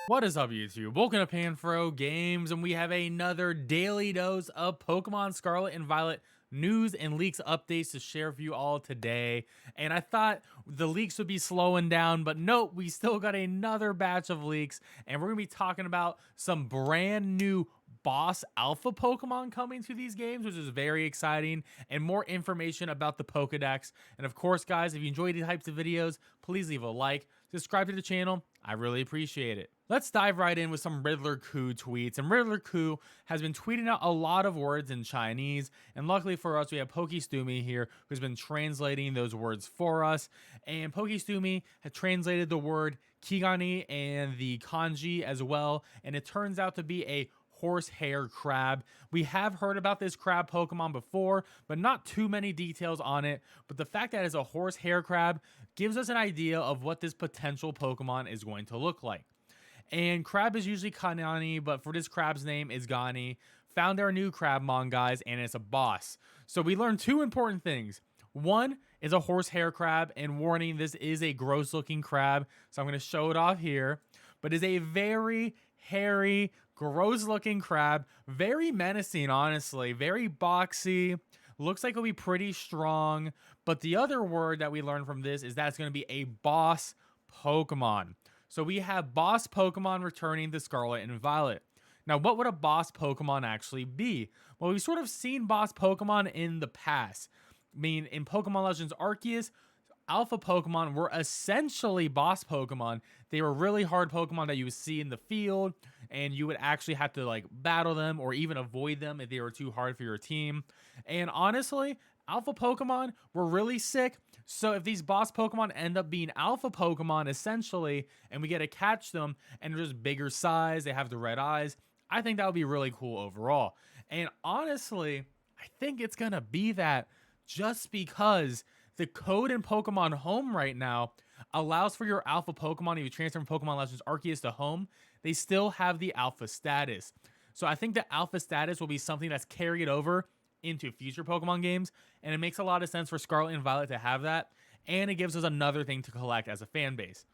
What is up, YouTube? Welcome to Panfro Games, and we have another daily dose of Pokemon Scarlet and Violet news and leaks updates to share with you all today. And I thought the leaks would be slowing down, but nope, we still got another batch of leaks, and we're gonna be talking about some brand new boss alpha Pokemon coming to these games, which is very exciting, and more information about the Pokedex. And of course, guys, if you enjoy these types of videos, please leave a like, subscribe to the channel. I really appreciate it. Let's dive right in with some Riddler Koo tweets. And Riddler Koo has been tweeting out a lot of words in Chinese. And luckily for us, we have Pokestumi here who's been translating those words for us. And Pokestumi had translated the word Kigani and the kanji as well. And it turns out to be a horsehair crab. We have heard about this crab Pokemon before, but not too many details on it. But the fact that it's a horsehair crab gives us an idea of what this potential Pokemon is going to look like. And crab is usually Kanani, but for this crab's name is Gani. Found our new Crabmon, guys, and it's a boss. So we learned two important things. One is a horsehair crab, and warning, this is a gross looking crab, so I'm going to show it off here. But it's a very hairy, gross looking crab, very menacing, honestly, very boxy. Looks like it'll be pretty strong. But the other word that we learned from this is that it's going to be a boss Pokemon. So we have boss Pokemon returning to Scarlet and Violet. Now, what would a boss Pokemon actually be? Well, we've sort of seen boss Pokemon in the past. I mean, in Pokemon Legends Arceus, alpha Pokemon were essentially boss Pokemon. They were really hard Pokemon that you would see in the field, and you would actually have to like battle them or even avoid them if they were too hard for your team. And honestly, alpha Pokemon were really sick. So if these boss Pokemon end up being alpha Pokemon essentially, and we get to catch them and they're just bigger size, they have the red eyes, I think that would be really cool overall. And honestly, I think it's gonna be that just because the code in Pokemon Home right now allows for your alpha Pokemon, if you transfer from Pokemon Legends Arceus to Home, they still have the alpha status. So I think the alpha status will be something that's carried over into future Pokemon games, and it makes a lot of sense for Scarlet and Violet to have that, and it gives us another thing to collect as a fan base.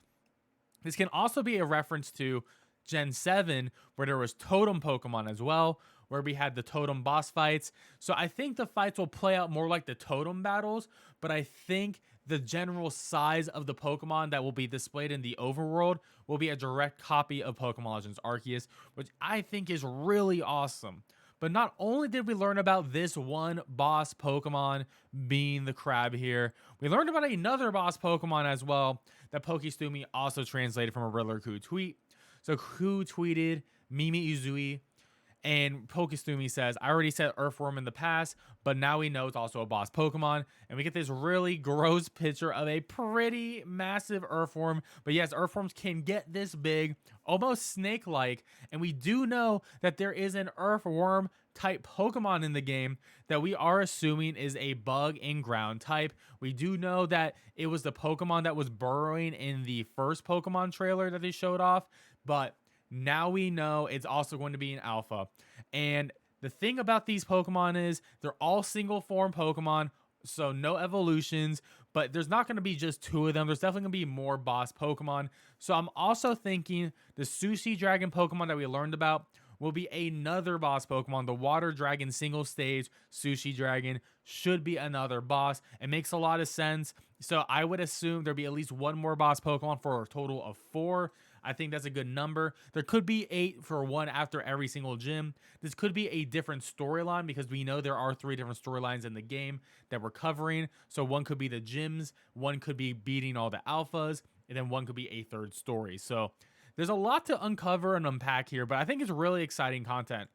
This can also be a reference to Gen 7, where there was Totem Pokemon as well, where we had the Totem boss fights. So I think the fights will play out more like the Totem battles, but I think the general size of the Pokemon that will be displayed in the overworld will be a direct copy of Pokemon Legends Arceus, which I think is really awesome. But not only did we learn about this one boss Pokemon being the crab here, we learned about another boss Pokemon as well that Pokestumi also translated from a Riddler Koo tweet. So Koo tweeted Mimi Uzui, and Pokestumi says, I already said Earthworm in the past, but now we know it's also a boss Pokemon. And we get this really gross picture of a pretty massive Earthworm. But yes, Earthworms can get this big, almost snake-like. And we do know that there is an Earthworm type Pokemon in the game that we are assuming is a bug and ground type. We do know that it was the Pokemon that was burrowing in the first Pokemon trailer that they showed off, but now we know it's also going to be an alpha. And the thing about these Pokemon is they're all single form Pokemon, so no evolutions, but there's not going to be just two of them. There's definitely going to be more boss Pokemon. So I'm also thinking the Sushi Dragon Pokemon that we learned about will be another boss Pokemon. The Water Dragon single stage Sushi Dragon should be another boss. It makes a lot of sense. So I would assume there'll be at least one more boss Pokemon for a total of 4. I think that's a good number. There could be 8 for one after every single gym. This could be a different storyline because we know there are 3 different storylines in the game that we're covering. So one could be the gyms, one could be beating all the alphas, and then one could be a third story. So there's a lot to uncover and unpack here, but I think it's really exciting content.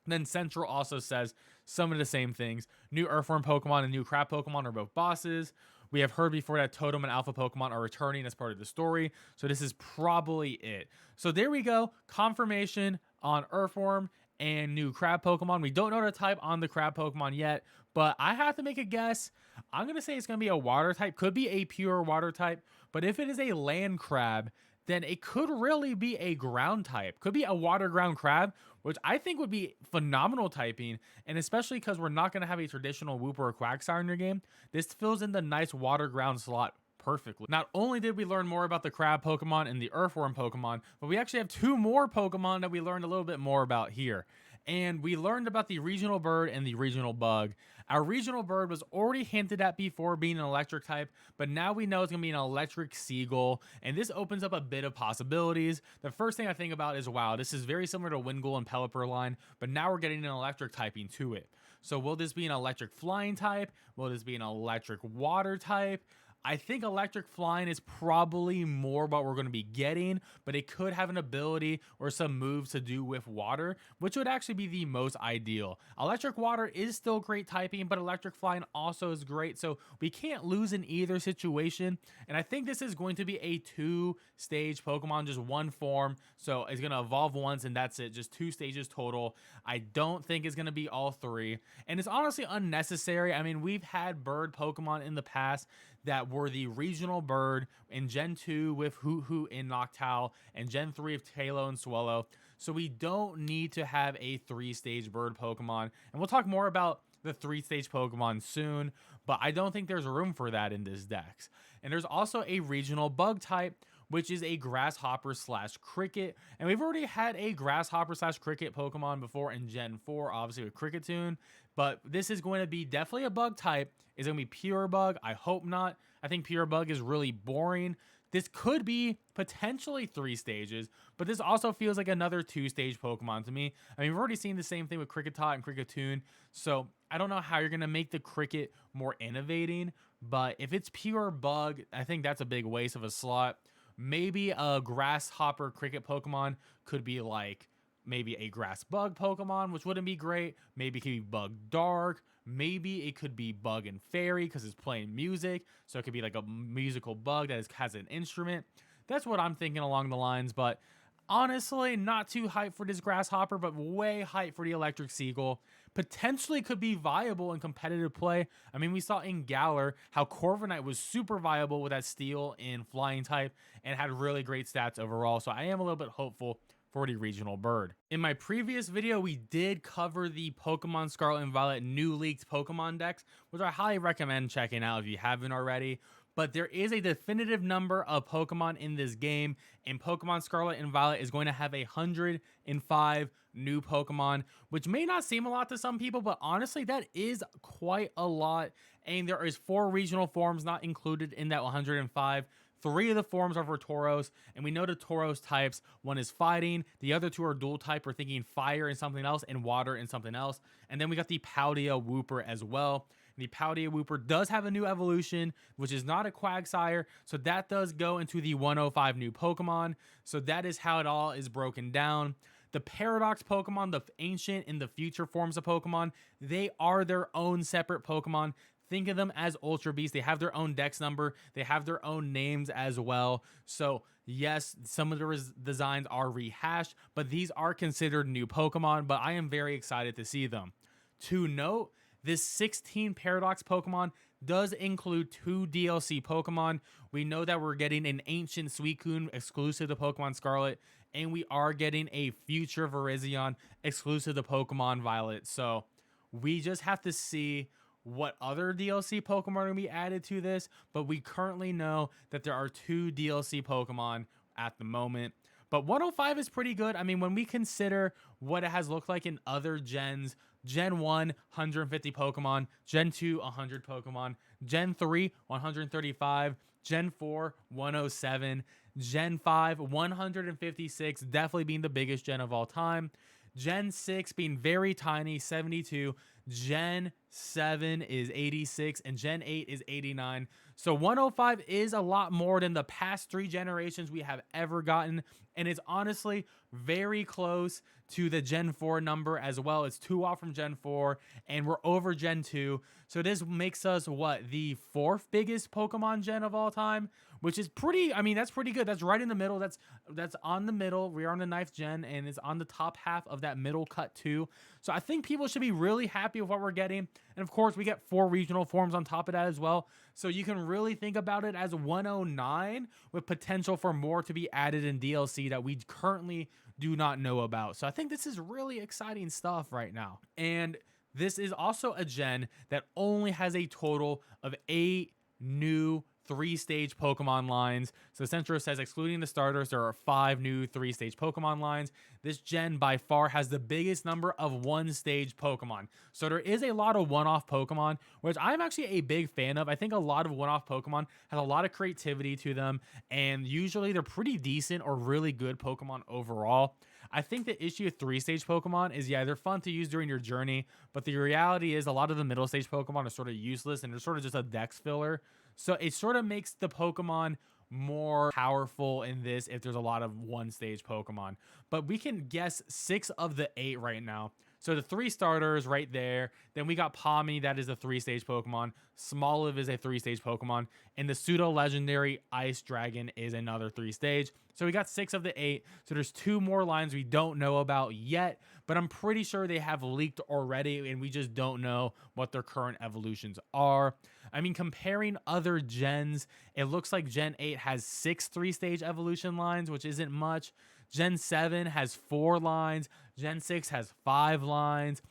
And then Central also says some of the same things. New Earthworm Pokemon and new Crab Pokemon are both bosses. We have heard before that Totem and Alpha Pokemon are returning as part of the story. So this is probably it. So there we go. Confirmation on Earthworm and new Crab Pokemon. We don't know the type on the Crab Pokemon yet, but I have to make a guess. I'm going to say it's going to be a water type. Could be a pure water type. But if it is a land crab, then it could really be a ground type. Could be a water ground crab, which I think would be phenomenal typing. And especially because we're not going to have a traditional Wooper or Quagsire in your game, this fills in the nice water ground slot perfectly. Not only did we learn more about the crab Pokemon and the earthworm Pokemon, but we actually have 2 more Pokemon that we learned a little bit more about here. And we learned about the regional bird and the regional bug. Our regional bird was already hinted at before being an electric type, but now we know it's going to be an electric Seagull, and this opens up a bit of possibilities. The first thing I think about is, wow, this is very similar to Wingull and Pelipper line, but now we're getting an electric typing to it. So will this be an electric flying type? Will this be an electric water type? I think electric flying is probably more what we're going to be getting, but it could have an ability or some moves to do with water, which would actually be the most ideal. Electric water is still great typing, but electric flying also is great, so we can't lose in either situation. And I think this is going to be a 2-stage Pokemon, just one form, so it's going to evolve once and that's it, just 2 stages total. I don't think it's going to be all 3, and it's honestly unnecessary. I mean, we've had bird Pokemon in the past that were the regional bird in Gen 2 with Hoot Hoot and Noctowl, and Gen 3 of Tailo and Swallow. So we don't need to have a 3-stage bird Pokemon. And we'll talk more about the 3-stage Pokemon soon, but I don't think there's room for that in this dex. And there's also a regional bug type, which is a grasshopper slash cricket. And we've already had a grasshopper slash cricket Pokemon before in Gen 4, obviously with Cricketune. But this is going to be definitely a bug type. Is it going to be pure bug? I hope not. I think pure bug is really boring. This could be potentially 3 stages, but this also feels like another 2-stage Pokemon to me. I mean, we've already seen the same thing with Kricketot and Cricketune, so I don't know how you're going to make the cricket more innovating, but if it's pure bug, I think that's a big waste of a slot. Maybe a grasshopper cricket Pokemon could be like maybe a grass bug Pokemon, which wouldn't be great. Maybe it could be bug dark. Maybe it could be bug and fairy because it's playing music. So it could be like a musical bug that has an instrument. That's what I'm thinking along the lines. But honestly, not too hyped for this grasshopper, but way hyped for the electric Seagull. Potentially could be viable in competitive play. I mean, we saw in Galar how Corviknight was super viable with that steel and flying type and had really great stats overall. So I am a little bit hopeful for the regional bird. In my previous video, we did cover the Pokemon Scarlet and Violet new leaked Pokemon Dex, which I highly recommend checking out if you haven't already. But there is a definitive number of Pokemon in this game, and Pokemon Scarlet and Violet is going to have 105 new Pokemon, which may not seem a lot to some people, but honestly, that is quite a lot. And there is 4 regional forms not included in that 105. 3 of the forms are for Tauros, and we know the Tauros types. One is fighting, the other 2 are dual type. We're thinking fire and something else, and water and something else. And then we got the Paldea Wooper as well. The Paldea Wooper does have a new evolution, which is not a Quagsire, so that does go into the 105 new Pokemon. So that is how it all is broken down. The Paradox Pokemon, the ancient and the future forms of Pokemon, they are their own separate Pokemon. Think of them as Ultra Beasts. They have their own dex number. They have their own names as well. So yes, some of the designs are rehashed, but these are considered new Pokemon, but I am very excited to see them. To note, this 16 Paradox Pokemon does include 2 DLC Pokemon. We know that we're getting an Ancient Suicune exclusive to Pokemon Scarlet, and we are getting a Future Virizion exclusive to Pokemon Violet. So we just have to see what other DLC Pokemon are going to be added to this, but we currently know that there are 2 DLC Pokemon at the moment. But 105 is pretty good. I mean, when we consider what it has looked like in other gens, Gen 1, 150 Pokemon, Gen 2, 100 Pokemon, Gen 3, 135, Gen 4, 107, Gen 5, 156, definitely being the biggest gen of all time. Gen 6 being very tiny, 72. Gen 7 is 86, and Gen 8 is 89. So 105 is a lot more than the past 3 generations we have ever gotten, and it's honestly very close to the Gen 4 number as well. It's 2 off from Gen 4, and we're over Gen 2. So this makes us, what, the 4th biggest Pokemon gen of all time? Which is pretty, I mean, that's pretty good. That's right in the middle. That's on the middle. We are on the 9th gen, and it's on the top half of that middle cut too. So I think people should be really happy with what we're getting. And of course, we get 4 regional forms on top of that as well. So you can really think about it as 109 with potential for more to be added in DLC that we currently do not know about. So I think this is really exciting stuff right now. And this is also a gen that only has a total of 8 new 3-stage Pokemon lines. So Centro says, excluding the starters, there are 5 new 3-stage Pokemon lines. This gen by far has the biggest number of 1-stage Pokemon. So there is a lot of one-off Pokemon, which I'm actually a big fan of. I think a lot of one-off Pokemon have a lot of creativity to them, and usually they're pretty decent or really good Pokemon overall. I think the issue with 3-stage Pokemon is, yeah, they're fun to use during your journey, but the reality is a lot of the middle stage Pokemon are sort of useless and they're sort of just a dex filler. So it sort of makes the Pokemon more powerful in this if there's a lot of 1-stage Pokemon. But we can guess 6 of the 8 right now. So the 3 starters right there. Then we got Pawmi, that is a 3-stage Pokemon. Smoliv is a 3-stage Pokemon. And the pseudo legendary Ice Dragon is another 3-stage. So we got 6 of the 8. So there's 2 more lines we don't know about yet, but I'm pretty sure they have leaked already and we just don't know what their current evolutions are. I mean, comparing other gens, it looks like Gen 8 has 6 3-stage evolution lines, which isn't much. Gen 7 has 4 lines. Gen 6 has 5 lines.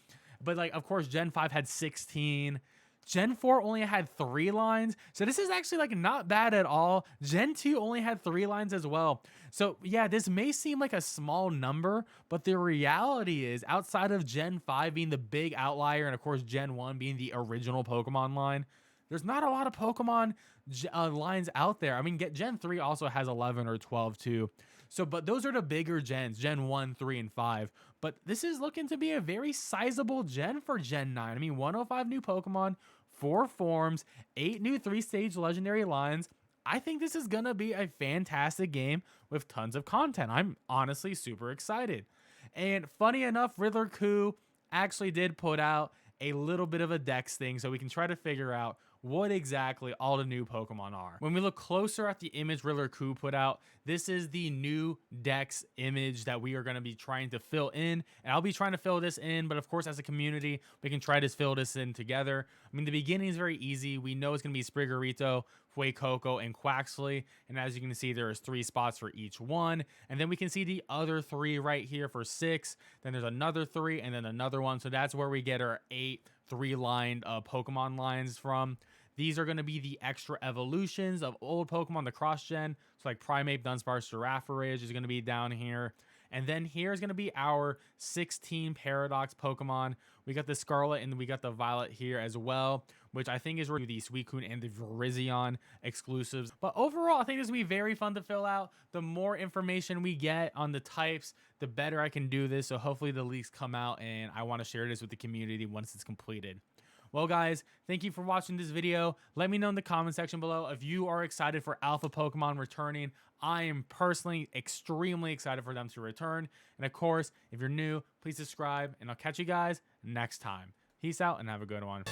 But like, of course, Gen 5 had 16. Gen 4 only had 3 lines. So this is actually like not bad at all. Gen 2 only had 3 lines as well. So yeah, this may seem like a small number, but the reality is outside of Gen 5 being the big outlier and of course Gen 1 being the original Pokemon line, there's not a lot of Pokemon lines out there. I mean, Gen 3 also has 11 or 12 too. So, but those are the bigger gens, Gen 1, 3, and 5. But this is looking to be a very sizable gen for Gen 9. I mean, 105 new Pokemon, 4 forms, 8 new 3-stage legendary lines. I think this is going to be a fantastic game with tons of content. I'm honestly super excited. And funny enough, Riddler Coup actually did put out a little bit of a dex thing so we can try to figure out what exactly all the new Pokemon are. When we look closer at the image Riddler Coup put out, this is the new Dex image that we are going to be trying to fill in. And I'll be trying to fill this in, but of course, as a community, we can try to fill this in together. I mean, the beginning is very easy. We know it's going to be Spriggerito, Fuecoco, and Quaxley. And as you can see, there's 3 spots for each one. And then we can see the other 3 right here for 6. Then there's another 3 and then another one. So that's where we get our 8 3-lined Pokemon lines from. These are going to be the extra evolutions of old Pokemon, the cross-gen. So like Primeape, Dunsparce, Girafarig is going to be down here. And then here's going to be our 16 Paradox Pokemon. We got the Scarlet and we got the Violet here as well, which I think is really the Suicune and the Virizion exclusives. But overall, I think this will be very fun to fill out. The more information we get on the types, the better I can do this. So hopefully the leaks come out and I want to share this with the community once it's completed. Well, guys, thank you for watching this video. Let me know in the comment section below if you are excited for Alpha Pokemon returning. I am personally extremely excited for them to return. And of course, if you're new, please subscribe, and I'll catch you guys next time. Peace out and have a good one.